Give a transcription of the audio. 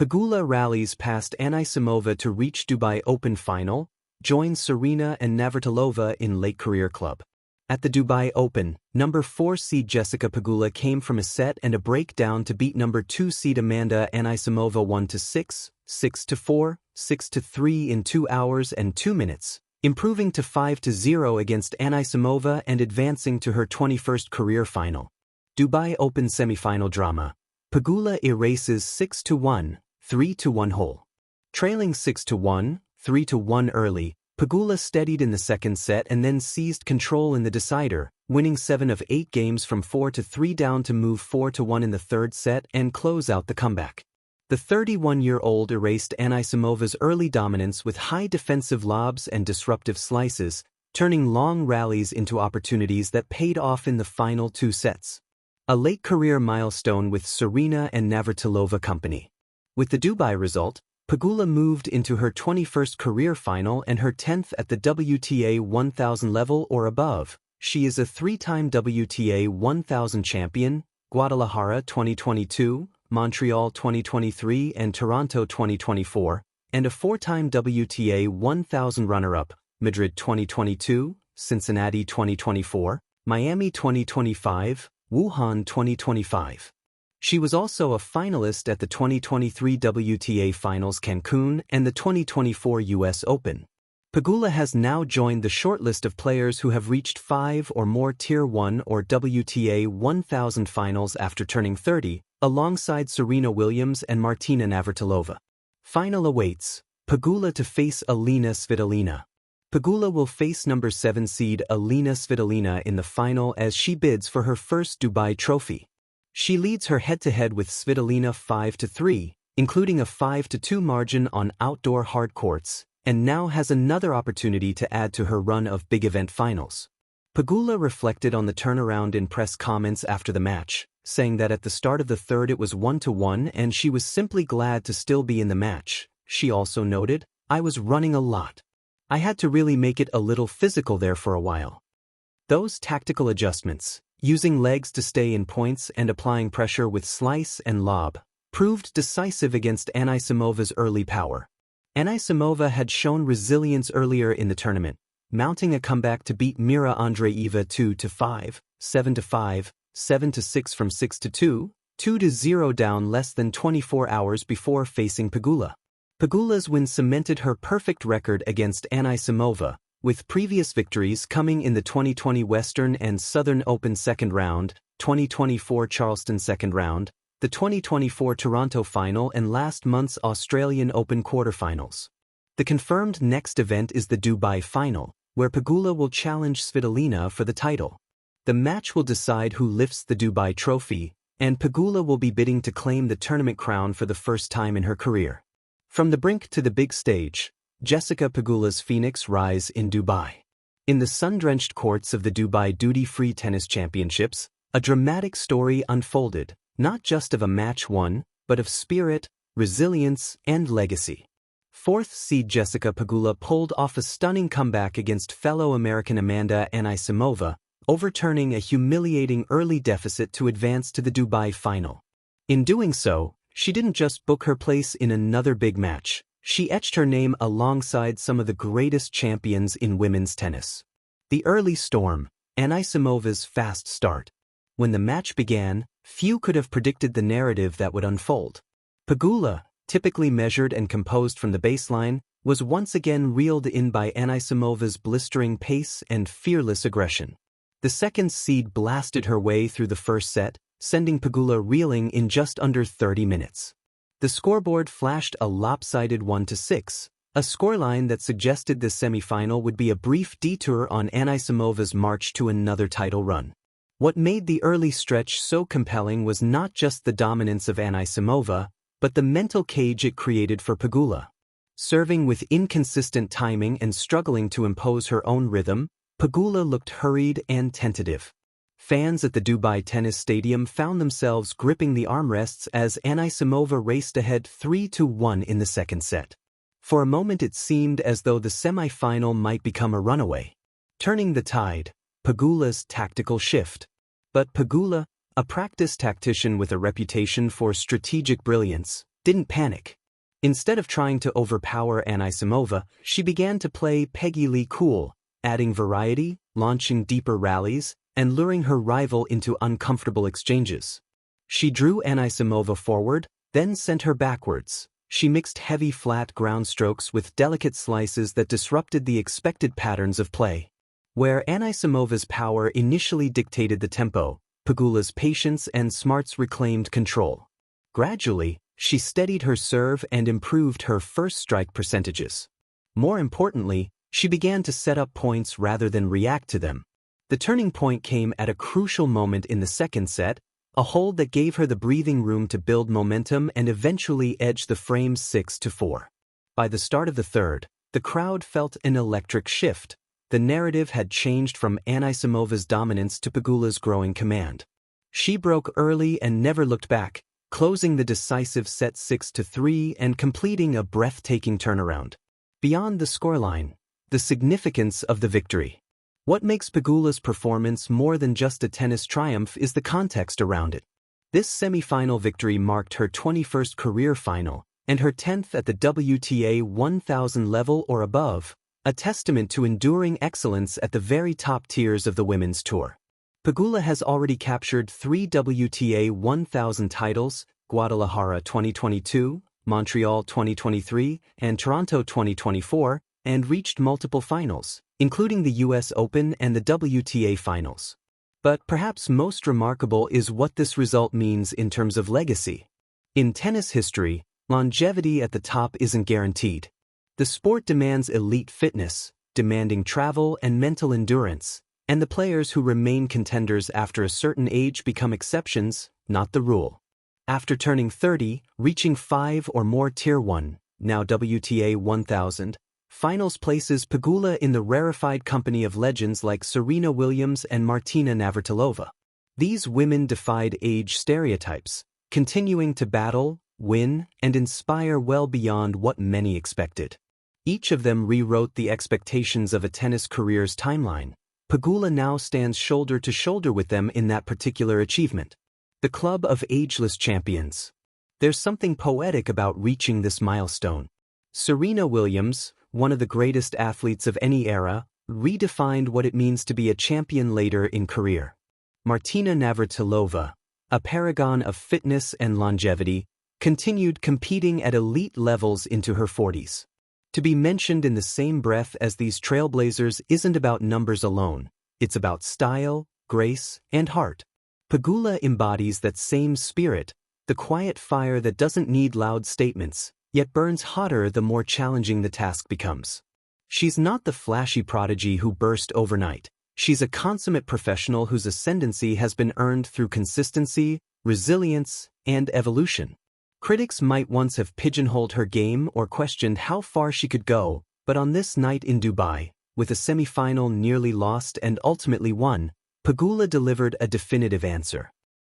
Pegula rallies past Anisimova to reach Dubai Open final, joins Serena and Navratilova in late career club. At the Dubai Open, number 4 seed Jessica Pegula came from a set and a breakdown to beat number 2 seed Amanda Anisimova 1-6, 6-4, 6-3 in 2 hours and 2 minutes, improving to 5-0 against Anisimova and advancing to her 21st career final. Dubai Open semifinal drama. Pegula erases 6-1, 3-1 hole. Trailing 6-1, 3-1 early, Pegula steadied in the second set and then seized control in the decider, winning 7 of 8 games from 4-3 down to move 4-1 in the third set and close out the comeback. The 31-year-old erased Anisimova's early dominance with high defensive lobs and disruptive slices, turning long rallies into opportunities that paid off in the final 2 sets. A late career milestone with Serena and Navratilova company. With the Dubai result, Pegula moved into her 21st career final and her 10th at the WTA 1000 level or above. She is a 3-time WTA 1000 champion, Guadalajara 2022, Montreal 2023 and Toronto 2024, and a 4-time WTA 1000 runner-up, Madrid 2022, Cincinnati 2024, Miami 2025, Wuhan 2025. She was also a finalist at the 2023 WTA Finals Cancun and the 2024 US Open. Pegula has now joined the shortlist of players who have reached 5 or more Tier 1 or WTA 1000 finals after turning 30, alongside Serena Williams and Martina Navratilova. Final awaits, Pegula to face Alina Svitolina. Pegula will face number 7 seed Alina Svitolina in the final as she bids for her first Dubai trophy. She leads her head-to-head with Svitolina 5-3, including a 5-2 margin on outdoor hard courts, and now has another opportunity to add to her run of big event finals. Pegula reflected on the turnaround in press comments after the match, saying that at the start of the third it was 1-1 and she was simply glad to still be in the match. She also noted, "I was running a lot. I had to really make it a little physical there for a while." Those tactical adjustments, using legs to stay in points and applying pressure with slice and lob, proved decisive against Anisimova's early power. Anisimova had shown resilience earlier in the tournament, mounting a comeback to beat Mira Andreeva 2-5, 7-5, 7-6 from 6-2, 2-0 down less than 24 hours before facing Pegula. Pegula's win cemented her perfect record against Anisimova, with previous victories coming in the 2020 Western and Southern Open second round, 2024 Charleston second round, the 2024 Toronto final and last month's Australian Open quarterfinals. The confirmed next event is the Dubai final, where Pegula will challenge Svitolina for the title. The match will decide who lifts the Dubai trophy, and Pegula will be bidding to claim the tournament crown for the first time in her career. From the brink to the big stage, Jessica Pegula's phoenix rise in Dubai. In the sun-drenched courts of the Dubai Duty-Free Tennis Championships, a dramatic story unfolded, not just of a match won, but of spirit, resilience, and legacy. 4th seed Jessica Pegula pulled off a stunning comeback against fellow American Amanda Anisimova, overturning a humiliating early deficit to advance to the Dubai final. In doing so, she didn't just book her place in another big match, she etched her name alongside some of the greatest champions in women's tennis. The early storm, Anisimova's fast start. When the match began, few could have predicted the narrative that would unfold. Pegula, typically measured and composed from the baseline, was once again reeled in by Anisimova's blistering pace and fearless aggression. The second seed blasted her way through the first set, sending Pegula reeling in just under 30 minutes. The scoreboard flashed a lopsided 1-6, a scoreline that suggested the semifinal would be a brief detour on Anisimova's march to another title run. What made the early stretch so compelling was not just the dominance of Anisimova, but the mental cage it created for Pegula. Serving with inconsistent timing and struggling to impose her own rhythm, Pegula looked hurried and tentative. Fans at the Dubai Tennis Stadium found themselves gripping the armrests as Anisimova raced ahead 3-1 in the second set. For a moment it seemed as though the semi-final might become a runaway. Turning the tide, Pegula's tactical shift. But Pegula, a practiced tactician with a reputation for strategic brilliance, didn't panic. Instead of trying to overpower Anisimova, she began to play Pegula cool, adding variety, launching deeper rallies, and luring her rival into uncomfortable exchanges. She drew Anisimova forward, then sent her backwards. She mixed heavy flat ground strokes with delicate slices that disrupted the expected patterns of play. Where Anisimova's power initially dictated the tempo, Pegula's patience and smarts reclaimed control. Gradually, she steadied her serve and improved her first strike percentages. More importantly, she began to set up points rather than react to them. The turning point came at a crucial moment in the second set, a hold that gave her the breathing room to build momentum and eventually edge the frame 6-4. By the start of the third, the crowd felt an electric shift. The narrative had changed from Anisimova's dominance to Pegula's growing command. She broke early and never looked back, closing the decisive set 6-3 and completing a breathtaking turnaround. Beyond the scoreline, the significance of the victory. What makes Pegula's performance more than just a tennis triumph is the context around it. This semi-final victory marked her 21st career final and her 10th at the WTA 1000 level or above, a testament to enduring excellence at the very top tiers of the women's tour. Pegula has already captured 3 WTA 1000 titles, Guadalajara 2022, Montreal 2023, and Toronto 2024, and reached multiple finals, including the US Open and the WTA finals. But perhaps most remarkable is what this result means in terms of legacy. In tennis history, longevity at the top isn't guaranteed. The sport demands elite fitness, demanding travel and mental endurance, and the players who remain contenders after a certain age become exceptions, not the rule. After turning 30, reaching 5 or more Tier 1, now WTA 1000, finals places Pegula in the rarefied company of legends like Serena Williams and Martina Navratilova. These women defied age stereotypes, continuing to battle, win, and inspire well beyond what many expected. Each of them rewrote the expectations of a tennis career's timeline. Pegula now stands shoulder to shoulder with them in that particular achievement. The club of ageless champions. There's something poetic about reaching this milestone. Serena Williams, one of the greatest athletes of any era, redefined what it means to be a champion later in career. Martina Navratilova, a paragon of fitness and longevity, continued competing at elite levels into her 40s. To be mentioned in the same breath as these trailblazers isn't about numbers alone, it's about style, grace, and heart. Pegula embodies that same spirit, the quiet fire that doesn't need loud statements, yet burns hotter the more challenging the task becomes. She's not the flashy prodigy who burst overnight. She's a consummate professional whose ascendancy has been earned through consistency, resilience, and evolution. Critics might once have pigeonholed her game or questioned how far she could go, but on this night in Dubai, with a semi-final nearly lost and ultimately won, Pegula delivered a definitive answer.